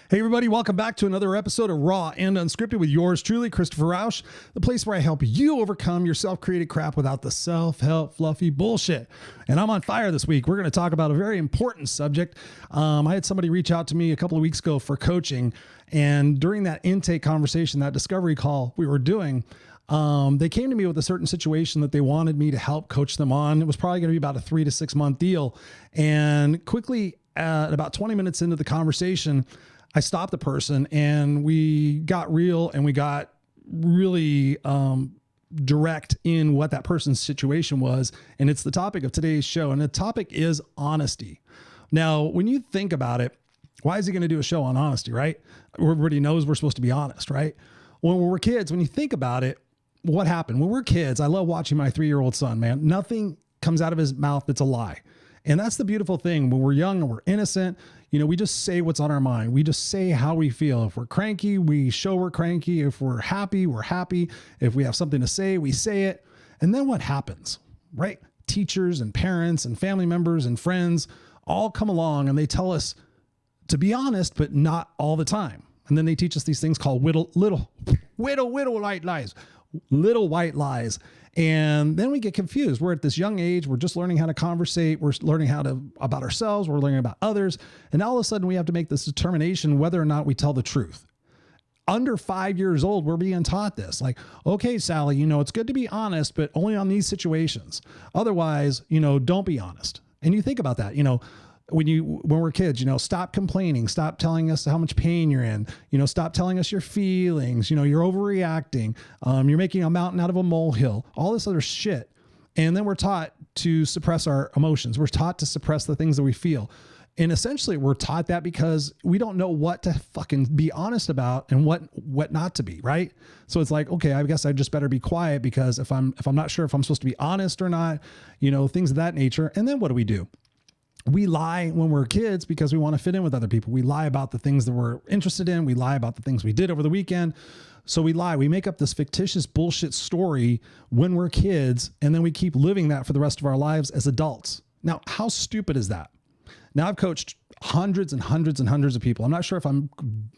Hey everybody, welcome back to another episode of Raw and Unscripted with yours truly, Christopher Rausch, the place where I help you overcome your self-created crap without the self-help fluffy bullshit. And I'm on fire this week. We're going to talk about a very important subject. I had somebody reach out to me a couple of weeks ago for coaching, and during that intake conversation, that discovery call we were doing, they came to me with a certain situation that they wanted me to help coach them on. It was probably going to be about a 3 to 6 month deal. And quickly, at about 20 minutes into the conversation, I stopped the person and we got real and we got really direct in what that person's situation was. And it's the topic of today's show. And the topic is honesty. Now, when you think about it, why is he going to do a show on honesty, right? Everybody knows we're supposed to be honest, right? When we're kids, when you think about it, what happened? When we're kids, I love watching my 3-year-old son, man. Nothing comes out of his mouth that's a lie. And that's the beautiful thing. When we're young and we're innocent, you know, we just say what's on our mind. We just say how we feel. If we're cranky, we show we're cranky. If we're happy, we're happy. If we have something to say, we say it. And then what happens, right? Teachers and parents and family members and friends all come along and they tell us to be honest, but not all the time. And then they teach us these things called little white lies. Little white lies. And then we get confused. We're at this young age. We're just learning how to conversate. We're learning about ourselves. We're learning about others. And all of a sudden we have to make this determination whether or not we tell the truth. Under 5 years old, we're being taught this. Like, okay, Sally, you know, it's good to be honest, but only on these situations. Otherwise, you know, don't be honest. And you think about that, you know, when we're kids, you know, stop complaining, stop telling us how much pain you're in, you know, stop telling us your feelings, you know, you're overreacting. You're making a mountain out of a molehill, all this other shit. And then we're taught to suppress our emotions. We're taught to suppress the things that we feel. And essentially we're taught that because we don't know what to fucking be honest about and what not to be, right? So it's like, okay, I guess I just better be quiet because if I'm not sure if I'm supposed to be honest or not, you know, things of that nature. And then what do? We lie when we're kids because we want to fit in with other people. We lie about the things that we're interested in. We lie about the things we did over the weekend. So we lie. We make up this fictitious bullshit story when we're kids, and then we keep living that for the rest of our lives as adults. Now, how stupid is that? Now, I've coached hundreds and hundreds and hundreds of people. I'm not sure if I'm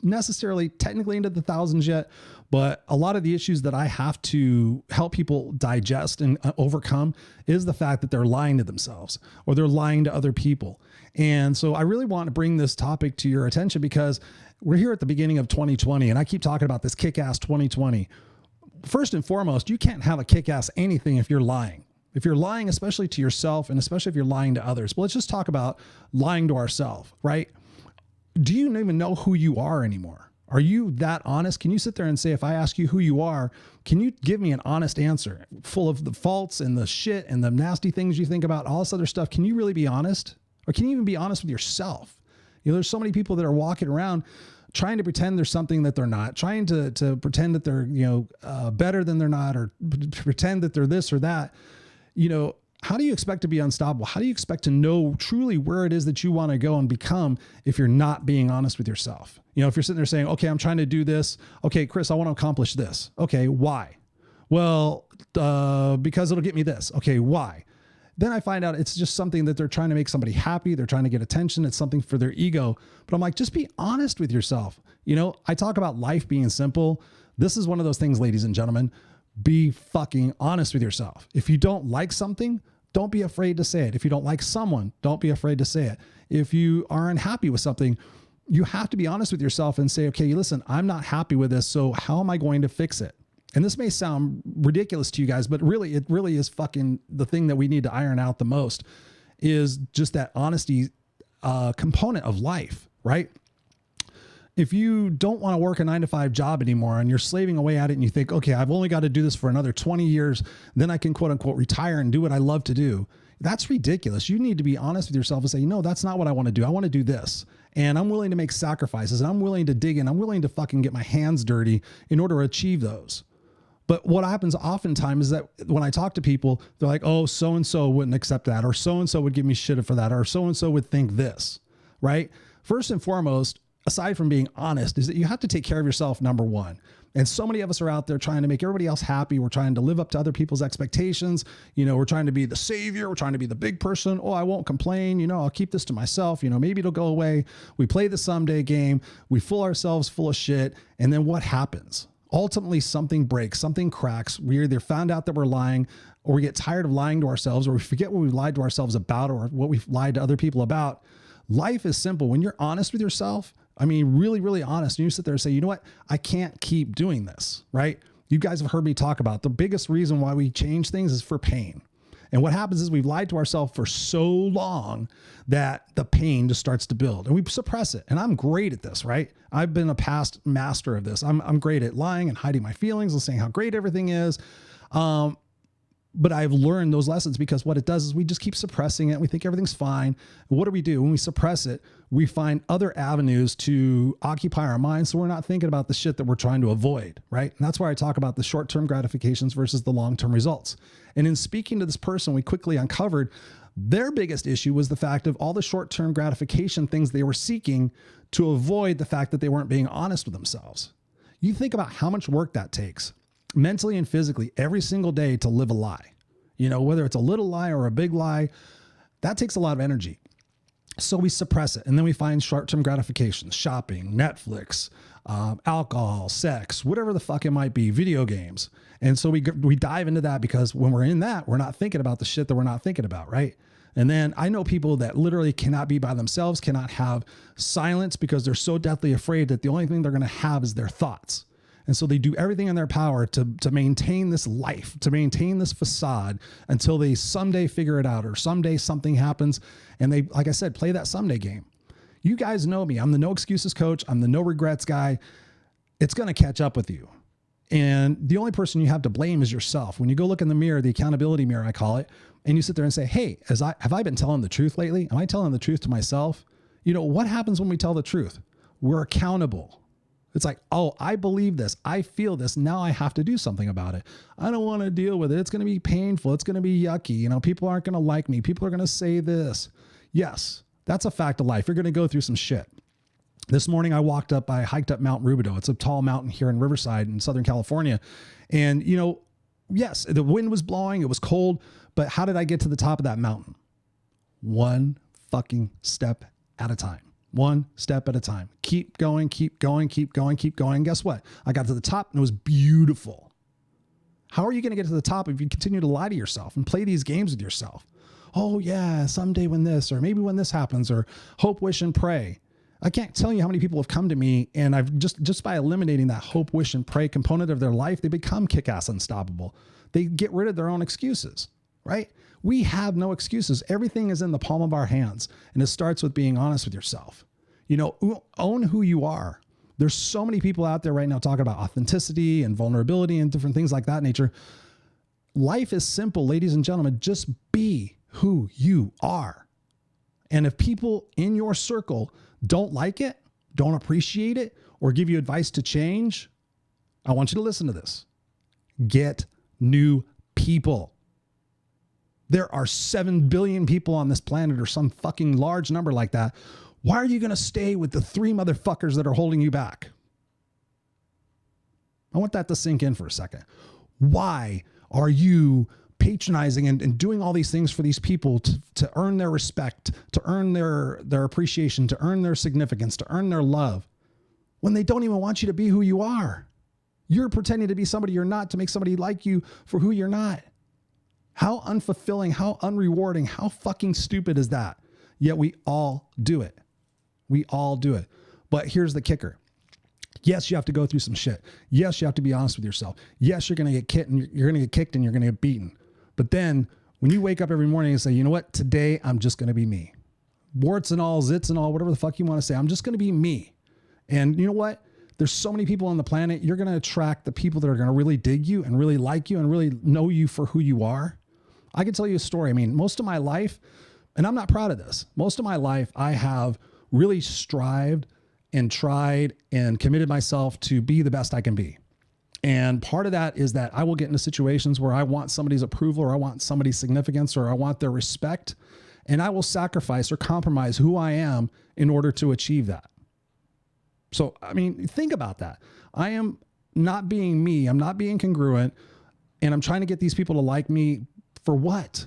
necessarily technically into the thousands yet, but a lot of the issues that I have to help people digest and overcome is the fact that they're lying to themselves or they're lying to other people. And so I really want to bring this topic to your attention because we're here at the beginning of 2020 and I keep talking about this kick-ass 2020. First and foremost, you can't have a kick-ass anything if you're lying. If you're lying, especially to yourself, and especially if you're lying to others. But let's just talk about lying to ourselves, right? Do you even know who you are anymore? Are you that honest? Can you sit there and say, if I ask you who you are, can you give me an honest answer full of the faults and the shit and the nasty things you think about, all this other stuff? Can you really be honest? Or can you even be honest with yourself? You know, there's so many people that are walking around trying to pretend there's something that they're not, trying to pretend that they're, you know, better than they're not, or pretend that they're this or that. You know, how do you expect to be unstoppable? How do you expect to know truly where it is that you want to go and become if you're not being honest with yourself? You know, if you're sitting there saying, okay, I'm trying to do this. Okay, Chris, I want to accomplish this. Okay, why? Well, because it'll get me this. Okay, why? Then I find out it's just something that they're trying to make somebody happy. They're trying to get attention. It's something for their ego. But I'm like, just be honest with yourself. You know, I talk about life being simple. This is one of those things, ladies and gentlemen. Be fucking honest with yourself. If you don't like something, don't be afraid to say it. If you don't like someone, don't be afraid to say it. If you are unhappy with something, you have to be honest with yourself and say, okay, listen, I'm not happy with this. So how am I going to fix it? And this may sound ridiculous to you guys, but really, it really is fucking the thing that we need to iron out the most is just that honesty component of life, right? If you don't want to work a 9-to-5 job anymore and you're slaving away at it and you think, okay, I've only got to do this for another 20 years, then I can quote unquote retire and do what I love to do. That's ridiculous. You need to be honest with yourself and say, no, that's not what I want to do. I want to do this. And I'm willing to make sacrifices and I'm willing to dig in. I'm willing to fucking get my hands dirty in order to achieve those. But what happens oftentimes is that when I talk to people, they're like, oh, so-and-so wouldn't accept that, or so-and-so would give me shit for that, or so-and-so would think this, right? First and foremost, aside from being honest, is that you have to take care of yourself, number one. And so many of us are out there trying to make everybody else happy. We're trying to live up to other people's expectations. We're trying to be the savior. We're trying to be the big person. Oh, I won't complain. I'll keep this to myself. Maybe it'll go away. We play the someday game. We fool ourselves full of shit. And then what happens? Ultimately, something breaks, something cracks. We either found out that we're lying, or we get tired of lying to ourselves, or we forget what we lied to ourselves about, or what we've lied to other people about. Life is simple. When you're honest with yourself, really, really honest, and you sit there and say, you know what? I can't keep doing this, right? You guys have heard me talk about the biggest reason why we change things is for pain. And what happens is we've lied to ourselves for so long that the pain just starts to build, and we suppress it. And I'm great at this, right? I've been a past master of this. I'm great at lying and hiding my feelings and saying how great everything is. But I've learned those lessons, because what it does is we just keep suppressing it. We think everything's fine. What do we do? When we suppress it, we find other avenues to occupy our minds, so we're not thinking about the shit that we're trying to avoid, right? And that's why I talk about the short-term gratifications versus the long-term results. And in speaking to this person, we quickly uncovered their biggest issue was the fact of all the short-term gratification things they were seeking to avoid the fact that they weren't being honest with themselves. You think about how much work that takes, mentally and physically, every single day to live a lie. Whether it's a little lie or a big lie, that takes a lot of energy. So we suppress it. And then we find short-term gratifications, shopping, Netflix, alcohol, sex, whatever the fuck it might be, video games. And so we dive into that, because when we're in that, we're not thinking about the shit that we're not thinking about, right? And then I know people that literally cannot be by themselves, cannot have silence, because they're so deathly afraid that the only thing they're going to have is their thoughts. And so they do everything in their power to maintain this life, to maintain this facade, until they someday figure it out, or someday something happens and they, like I said, play that someday game. You guys know me. I'm the no excuses coach. I'm the no regrets guy. It's going to catch up with you. And the only person you have to blame is yourself. When you go look in the mirror, the accountability mirror, I call it, and you sit there and say, hey, have I been telling the truth lately? Am I telling the truth to myself? What happens when we tell the truth? We're accountable. It's like, oh, I believe this. I feel this. Now I have to do something about it. I don't want to deal with it. It's going to be painful. It's going to be yucky. People aren't going to like me. People are going to say this. Yes, that's a fact of life. You're going to go through some shit. This morning I hiked up Mount Rubidoux. It's a tall mountain here in Riverside in Southern California. And, yes, the wind was blowing. It was cold. But how did I get to the top of that mountain? One fucking step at a time. One step at a time. Keep going, keep going, keep going, keep going. Guess what? I got to the top and it was beautiful. How are you going to get to the top if you continue to lie to yourself and play these games with yourself? Oh yeah, someday when this, or maybe when this happens, or hope, wish, and pray. I can't tell you how many people have come to me, and I've just by eliminating that hope, wish, and pray component of their life, they become kick-ass unstoppable. They get rid of their own excuses, right? We have no excuses. Everything is in the palm of our hands. And it starts with being honest with yourself. Own who you are. There's so many people out there right now talking about authenticity and vulnerability and different things like that nature. Life is simple, ladies and gentlemen. Just be who you are. And if people in your circle don't like it, don't appreciate it, or give you advice to change, I want you to listen to this. Get new people. There are 7 billion people on this planet, or some fucking large number like that. Why are you going to stay with the 3 motherfuckers that are holding you back? I want that to sink in for a second. Why are you patronizing and doing all these things for these people to earn their respect, to earn their appreciation, to earn their significance, to earn their love, when they don't even want you to be who you are? You're pretending to be somebody you're not to make somebody like you for who you're not. How unfulfilling, how unrewarding, how fucking stupid is that? Yet we all do it. We all do it. But here's the kicker. Yes, you have to go through some shit. Yes, you have to be honest with yourself. Yes, you're going to get kicked and you're going to get kicked and you're going to get beaten. But then when you wake up every morning and say, you know what, today I'm just going to be me. Warts and all, zits and all, whatever the fuck you want to say. I'm just going to be me. And you know what? There's so many people on the planet. You're going to attract the people that are going to really dig you and really like you and really know you for who you are. I can tell you a story. I mean, most of my life, and I'm not proud of this, most of my life I have really strived and tried and committed myself to be the best I can be. And part of that is that I will get into situations where I want somebody's approval, or I want somebody's significance, or I want their respect. And I will sacrifice or compromise who I am in order to achieve that. So, I mean, think about that. I am not being me. I'm not being congruent. And I'm trying to get these people to like me for what?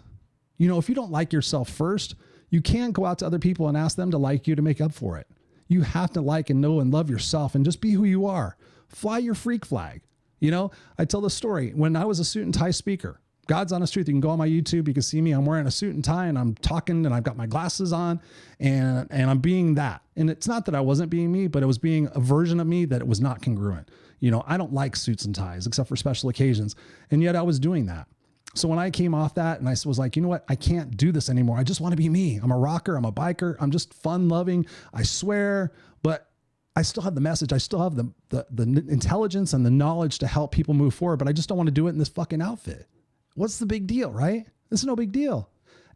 You know, if you don't like yourself first, you can't go out to other people and ask them to like you to make up for it. You have to like and know and love yourself and just be who you are. Fly your freak flag. You know, I tell the story when I was a suit and tie speaker. God's honest truth. You can go on my YouTube. You can see me. I'm wearing a suit and tie and I'm talking and I've got my glasses on and I'm being that. And it's not that I wasn't being me, but it was being a version of me that it was not congruent. You know, I don't like suits and ties except for special occasions. And yet I was doing that. So when I came off that and I was like, you know what, I can't do this anymore. I just want to be me. I'm a rocker. I'm a biker. I'm just fun loving. I swear, but I still have the message. I still have the intelligence and the knowledge to help people move forward, but I just don't want to do it in this fucking outfit. What's the big deal, right? It's no big deal.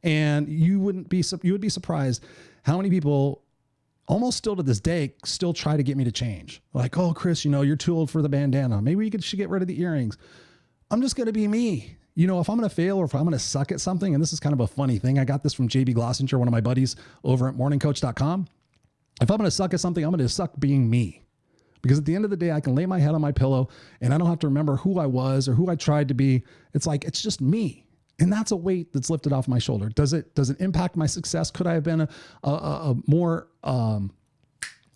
And you would be surprised how many people almost still to this day still try to get me to change. Like, oh, Chris, you know, you're too old for the bandana. Maybe should get rid of the earrings. I'm just going to be me. You know, if I'm going to fail or if I'm going to suck at something, and this is kind of a funny thing. I got this from JB Glossinger, one of my buddies over at morningcoach.com. If I'm going to suck at something, I'm going to suck being me. Because at the end of the day, I can lay my head on my pillow and I don't have to remember who I was or who I tried to be. It's like, it's just me. And that's a weight that's lifted off my shoulder. Does it impact my success? Could I have been a more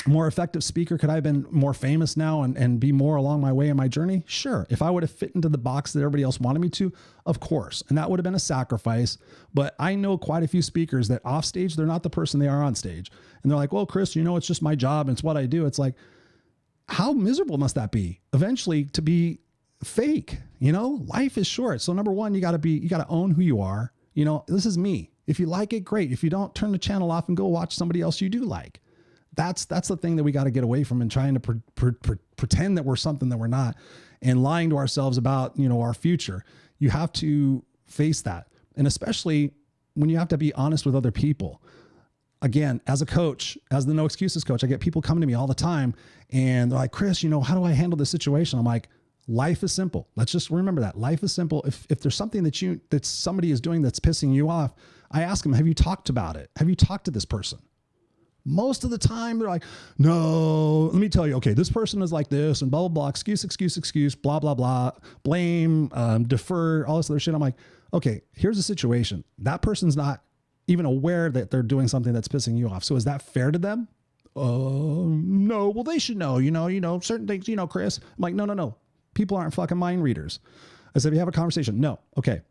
effective speaker? Could I have been more famous now and be more along my way in my journey? Sure. If I would have fit into the box that everybody else wanted me to, of course. And that would have been a sacrifice. But I know quite a few speakers that off stage, they're not the person they are on stage. And they're like, well, Chris, you know, it's just my job. And it's what I do. It's like, how miserable must that be eventually to be fake? You know, life is short. So number one, you got to own who you are. You know, this is me. If you like it, great. If you don't, turn the channel off and go watch somebody else you do like. That's the thing that we got to get away from and trying to pretend that we're something that we're not and lying to ourselves about, you know, our future. You have to face that. And especially when you have to be honest with other people. Again, as a coach, as the no excuses coach, I get people coming to me all the time and they're like, Chris, you know, how do I handle this situation? I'm like, life is simple. Let's just remember that life is simple. If there's something that somebody is doing that's pissing you off, I ask them, have you talked about it? Have you talked to this person? Most of the time they're like, no, let me tell you, okay, this person is like this and blah, blah, blah, excuse, blah, blah, blah, blame, defer, all this other shit. I'm like, okay, here's the situation. That person's not even aware that they're doing something that's pissing you off. So is that fair to them? No, well, they should know, you know, certain things, you know, Chris. I'm like, no. People aren't fucking mind readers. I said, we have a conversation. No. Okay.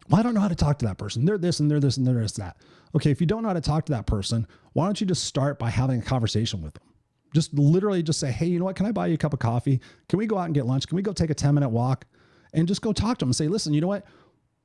Well, I don't know how to talk to that person. They're this and they're this and they're this, that. Okay. If you don't know how to talk to that person, why don't you just start by having a conversation with them? Just literally just say, hey, you know what? Can I buy you a cup of coffee? Can we go out and get lunch? Can we go take a 10-minute walk and just go talk to them and say, listen, you know what?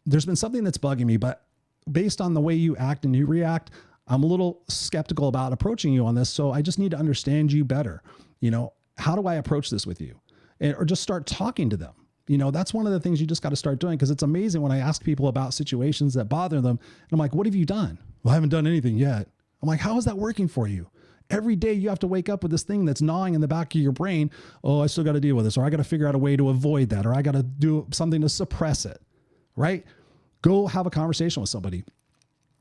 There's been something that's bugging me, but based on the way you act and you react, I'm a little skeptical about approaching you on this. So I just need to understand you better. You know, how do I approach this with you? Or just start talking to them. You know, that's one of the things you just got to start doing, because it's amazing when I ask people about situations that bother them. And I'm like, what have you done? Well, I haven't done anything yet. I'm like, how is that working for you? Every day you have to wake up with this thing that's gnawing in the back of your brain. Oh, I still got to deal with this, or I got to figure out a way to avoid that, or I got to do something to suppress it, right? Go have a conversation with somebody.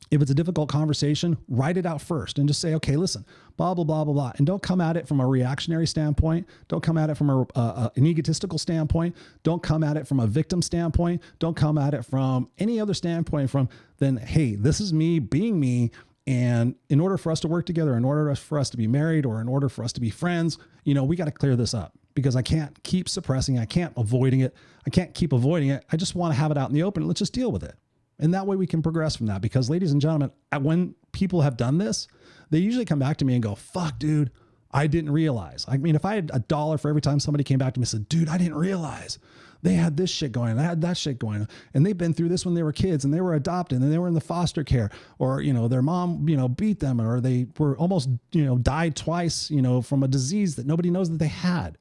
If it's a difficult conversation, write it out first and just say, okay, listen, blah, blah, blah, blah, blah. And don't come at it from a reactionary standpoint. Don't come at it from an egotistical standpoint. Don't come at it from a victim standpoint. Don't come at it from any other standpoint then, hey, this is me being me. And in order for us to work together, in order for us to be married, or in order for us to be friends, you know, we got to clear this up, because I can't keep suppressing. I can't avoiding it. I can't keep avoiding it. I just want to have it out in the open. Let's just deal with it. And that way we can progress from that. Because ladies and gentlemen, when people have done this, they usually come back to me and go, fuck, dude, I didn't realize. I mean, if I had $1 for every time somebody came back to me and said, dude, I didn't realize they had this shit going on, I had that shit going on, and they've been through this when they were kids, and they were adopted, and they were in the foster care, or, you know, their mom, you know, beat them, or they were almost, you know, died twice, you know, from a disease that nobody knows that they had.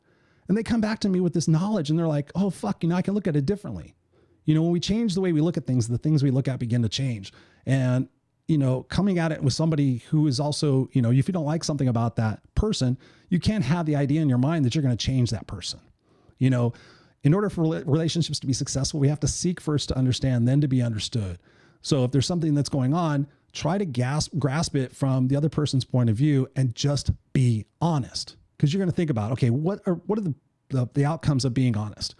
And they come back to me with this knowledge and they're like, oh, fuck, you know, I can look at it differently. You know, when we change the way we look at things, the things we look at begin to change. And, you know, coming at it with somebody who is also, you know, if you don't like something about that person, you can't have the idea in your mind that you're going to change that person. You know, in order for relationships to be successful, we have to seek first to understand, then to be understood. So if there's something that's going on, try to grasp it from the other person's point of view and just be honest. Because you're going to think about, okay, what are the outcomes of being honest?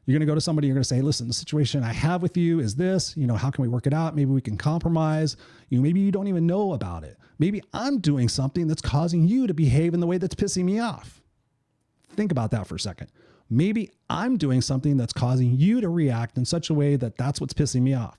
You're going to go to somebody, you're going to say, listen, the situation I have with you is this, how can we work it out? Maybe we can compromise. Maybe you don't even know about it. Maybe I'm doing something that's causing you to behave in the way that's pissing me off. Think about that for a second. Maybe I'm doing something that's causing you to react in such a way that that's what's pissing me off.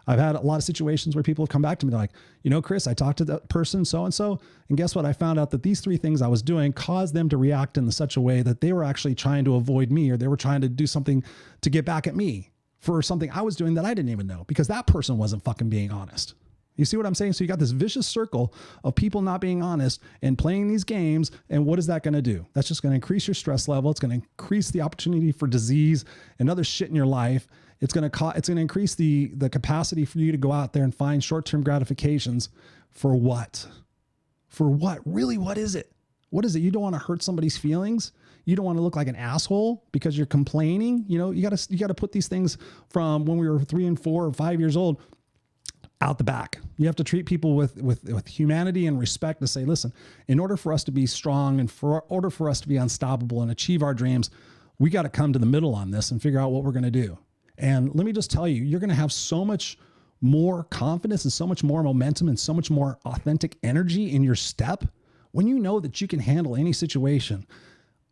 I've had a lot of situations where people have come back to me. They're like, Chris, I talked to that person, so-and-so, and guess what? I found out that these 3 things I was doing caused them to react in such a way that they were actually trying to avoid me, or they were trying to do something to get back at me for something I was doing that I didn't even know, because that person wasn't fucking being honest. You see what I'm saying? So you got this vicious circle of people not being honest and playing these games. And what is that going to do? That's just going to increase your stress level. It's going to increase the opportunity for disease and other shit in your life. It's going to increase the capacity for you to go out there and find short-term gratifications for what? For what? Really, what is it? What is it? You don't want to hurt somebody's feelings. You don't want to look like an asshole because you're complaining. You got to put these things from when we were 3 and 4 or 5 years old out the back. You have to treat people with humanity and respect to say, listen, in order for us to be strong and for order for us to be unstoppable and achieve our dreams, we got to come to the middle on this and figure out what we're going to do. And let me just tell you, you're going to have so much more confidence and so much more momentum and so much more authentic energy in your step when you know that you can handle any situation.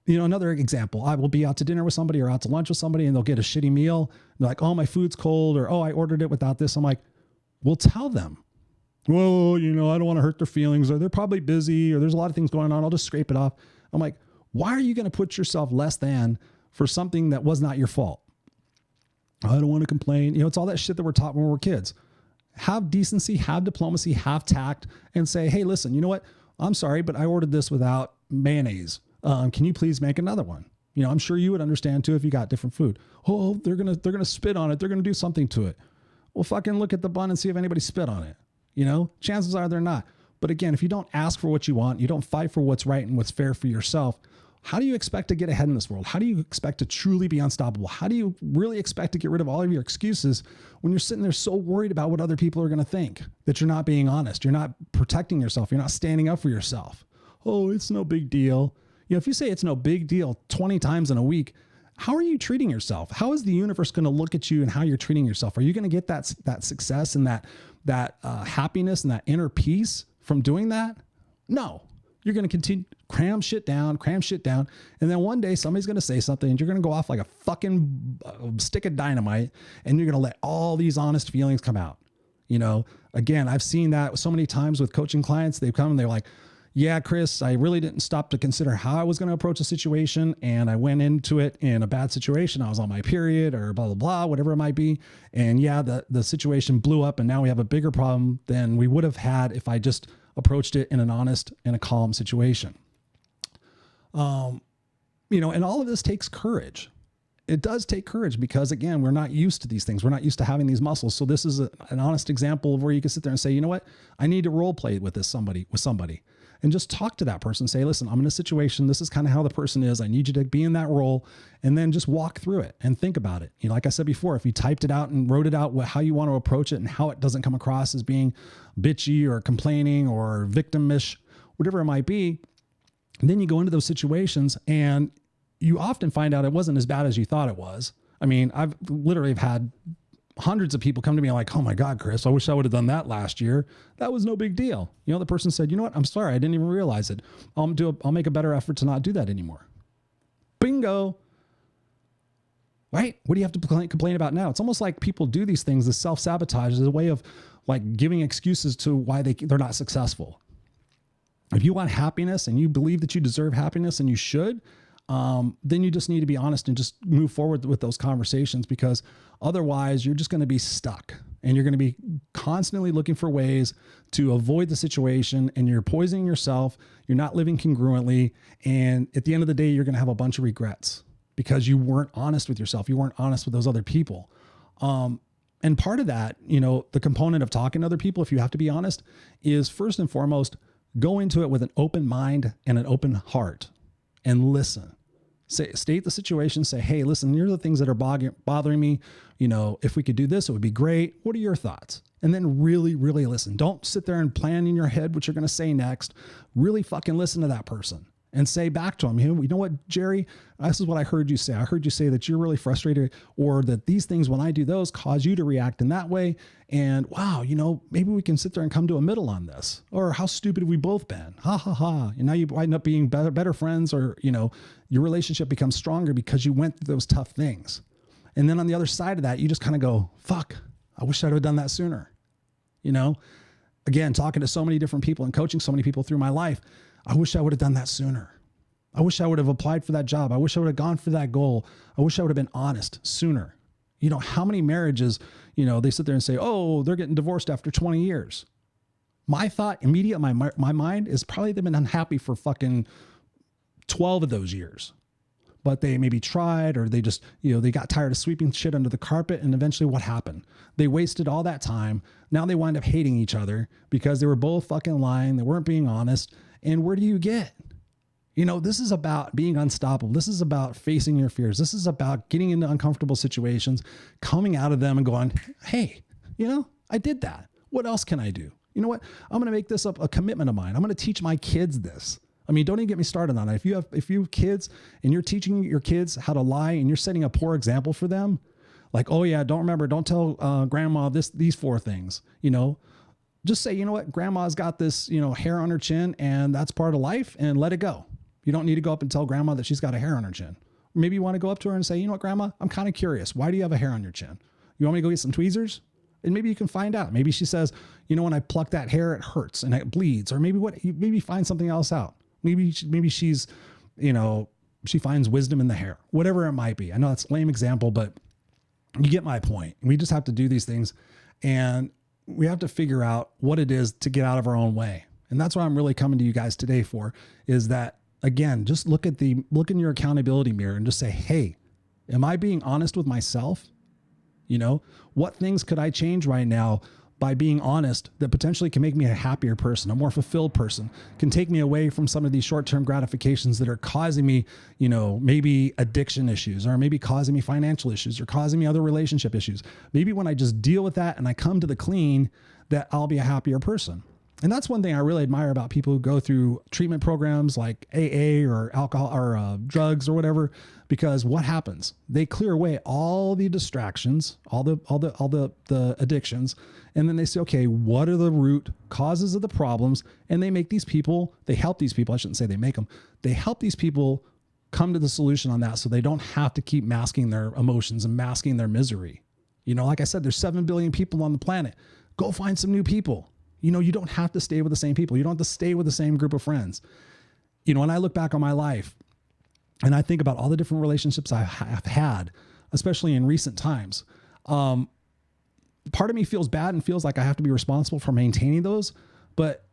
Another example, I will be out to dinner with somebody or out to lunch with somebody and they'll get a shitty meal. They're like, oh, my food's cold, or, oh, I ordered it without this. I'm like, well, tell them. Well, I don't want to hurt their feelings, or they're probably busy, or there's a lot of things going on. I'll just scrape it off. I'm like, why are you going to put yourself less than for something that was not your fault? I don't want to complain. It's all that shit that we're taught when we're kids. Have decency, have diplomacy, have tact, and say, hey, listen, you know what? I'm sorry, but I ordered this without mayonnaise. Can you please make another one? I'm sure you would understand too if you got different food. Oh, they're gonna spit on it. They're gonna do something to it. Well, fucking look at the bun and see if anybody spit on it. Chances are they're not. But again, if you don't ask for what you want, you don't fight for what's right and what's fair for yourself, how do you expect to get ahead in this world? How do you expect to truly be unstoppable? How do you really expect to get rid of all of your excuses when you're sitting there so worried about what other people are going to think, that you're not being honest, you're not protecting yourself, you're not standing up for yourself? Oh, it's no big deal. If you say it's no big deal 20 times in a week, how are you treating yourself? How is the universe going to look at you and how you're treating yourself? Are you going to get that success and that happiness and that inner peace from doing that? No. You're going to continue cram shit down. And then one day somebody's going to say something and you're going to go off like a fucking stick of dynamite and you're going to let all these honest feelings come out. Again, I've seen that so many times with coaching clients. They've come and they're like, yeah, Chris, I really didn't stop to consider how I was going to approach a situation. And I went into it in a bad situation. I was on my period or blah, blah, blah, whatever it might be. And yeah, the situation blew up and now we have a bigger problem than we would have had if I just approached it in an honest and a calm situation. And all of this takes courage. It does take courage because again, we're not used to these things. We're not used to having these muscles. So this is an honest example of where you can sit there and say, you know what? I need to role play with somebody and just talk to that person. Say, listen, I'm in a situation. This is kind of how the person is. I need you to be in that role and then just walk through it and think about it. Like I said before, if you typed it out and wrote it out, how you want to approach it and how it doesn't come across as being bitchy or complaining or victimish, whatever it might be, then you go into those situations and you often find out it wasn't as bad as you thought it was. I mean, I've literally had hundreds of people come to me like, oh my God, Chris, I wish I would have done that last year. That was no big deal. The person said, you know what? I'm sorry. I didn't even realize it. I'll make a better effort to not do that anymore. Bingo. Right? What do you have to complain about now? It's almost like people do these things. The self-sabotage is a way of like giving excuses to why they're not successful. If you want happiness and you believe that you deserve happiness and you should, then you just need to be honest and just move forward with those conversations, because otherwise you're just going to be stuck and you're going to be constantly looking for ways to avoid the situation and you're poisoning yourself. You're not living congruently. And at the end of the day, you're going to have a bunch of regrets because you weren't honest with yourself. You weren't honest with those other people. And part of that, the component of talking to other people, if you have to be honest, is first and foremost, go into it with an open mind and an open heart and listen. State the situation, say, hey, listen, here are the things that are bothering me. If we could do this, it would be great. What are your thoughts? And then really, really listen. Don't sit there and plan in your head what you're going to say next. Really fucking listen to that person and say back to him, you know what, Jerry, this is what I heard you say. I heard you say that you're really frustrated, or that these things, when I do those, cause you to react in that way. And wow, maybe we can sit there and come to a middle on this. Or how stupid have we both been? Ha ha ha. And now you wind up being better friends, or, your relationship becomes stronger because you went through those tough things. And then on the other side of that, you just kind of go, fuck, I wish I'd have done that sooner. Again, talking to so many different people and coaching so many people through my life, I wish I would have done that sooner. I wish I would have applied for that job. I wish I would have gone for that goal. I wish I would have been honest sooner. How many marriages, they sit there and say, oh, they're getting divorced after 20 years. My thought immediate in my mind is probably they've been unhappy for fucking 12 of those years. But they maybe tried, or they just, they got tired of sweeping shit under the carpet. And eventually what happened? They wasted all that time. Now they wind up hating each other because they were both fucking lying. They weren't being honest. And where do you get? This is about being unstoppable. This is about facing your fears. This is about getting into uncomfortable situations, coming out of them and going, hey, I did that. What else can I do? You know what? I'm going to make this up a commitment of mine. I'm going to teach my kids this. I mean, don't even get me started on it. If you have kids and you're teaching your kids how to lie and you're setting a poor example for them, like, oh yeah, don't tell grandma these 4 things, just say, you know what, grandma's got this, hair on her chin, and that's part of life, and let it go. You don't need to go up and tell grandma that she's got a hair on her chin. Maybe you want to go up to her and say, you know what, grandma, I'm kind of curious. Why do you have a hair on your chin? You want me to go get some tweezers? And maybe you can find out. Maybe she says, when I pluck that hair, it hurts and it bleeds. Or maybe find something else out. Maybe she's, she finds wisdom in the hair, whatever it might be. I know that's a lame example, but you get my point. We just have to do these things, and we have to figure out what it is to get out of our own way. And that's what I'm really coming to you guys today for, is that, again, just look in your accountability mirror and just say, hey, am I being honest with myself? What things could I change right now by being honest that potentially can make me a happier person, a more fulfilled person, can take me away from some of these short-term gratifications that are causing me, maybe addiction issues, or maybe causing me financial issues, or causing me other relationship issues. Maybe when I just deal with that and I come to the clean, that I'll be a happier person. And that's one thing I really admire about people who go through treatment programs like AA or alcohol or drugs or whatever, because what happens? They clear away all the distractions, all the addictions. And then they say, okay, what are the root causes of the problems? And they help these people. I shouldn't say they make them. They help these people come to the solution on that, so they don't have to keep masking their emotions and masking their misery. Like I said, there's 7 billion people on the planet. Go find some new people. You don't have to stay with the same people. You don't have to stay with the same group of friends. When I look back on my life and I think about all the different relationships I've had, especially in recent times, part of me feels bad and feels like I have to be responsible for maintaining those, but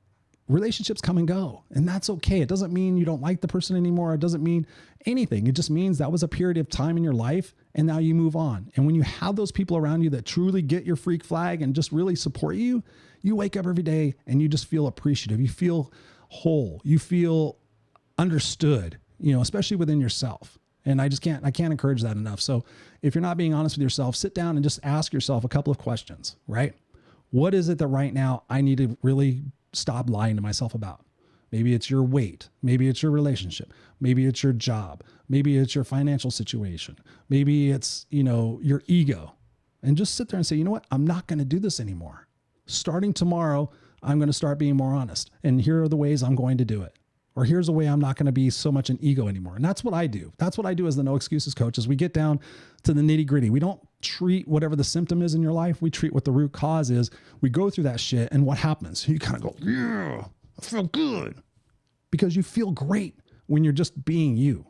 relationships come and go, and that's okay. It doesn't mean you don't like the person anymore. It doesn't mean anything. It just means that was a period of time in your life, and now you move on. And when you have those people around you that truly get your freak flag and just really support you, you wake up every day and you just feel appreciative. You feel whole. You feel understood, especially within yourself. And I can't encourage that enough. So if you're not being honest with yourself, sit down and just ask yourself a couple of questions, right? What is it that right now I need to really stop lying to myself about? Maybe it's your weight. Maybe it's your relationship. Maybe it's your job. Maybe it's your financial situation. Maybe it's, your ego. And just sit there and say, you know what? I'm not going to do this anymore. Starting tomorrow, I'm going to start being more honest. And here are the ways I'm going to do it. Or here's a way I'm not going to be so much an ego anymore. And that's what I do. That's what I do as the No Excuses coach, is we get down to the nitty gritty. We don't treat whatever the symptom is in your life. We treat what the root cause is. We go through that shit, and what happens? You kind of go, yeah, I feel good. Because you feel great when you're just being you.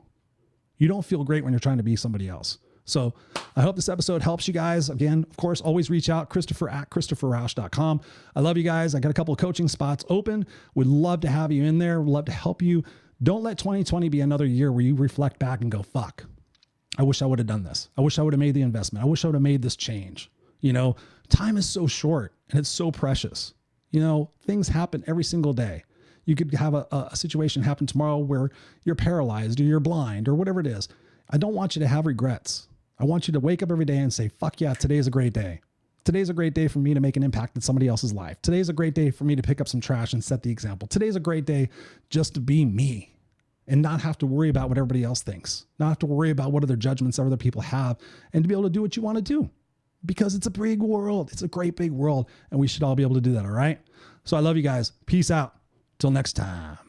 You don't feel great when you're trying to be somebody else. So I hope this episode helps you guys. Again, of course, always reach out, Christopher@ChristopherRausch.com. I love you guys. I got a couple of coaching spots open. Would love to have you in there. Would love to help you. Don't let 2020 be another year where you reflect back and go, fuck, I wish I would have done this. I wish I would have made the investment. I wish I would have made this change. Time is so short and it's so precious. Things happen every single day. You could have a situation happen tomorrow where you're paralyzed or you're blind or whatever it is. I don't want you to have regrets. I want you to wake up every day and say, fuck yeah, today's a great day. Today's a great day for me to make an impact in somebody else's life. Today's a great day for me to pick up some trash and set the example. Today's a great day just to be me. and not have to worry about what everybody else thinks, not have to worry about what other judgments other people have, and to be able to do what you want to do, because it's a big world. It's a great big world, and we should all be able to do that. All right. So I love you guys. Peace out. Till next time.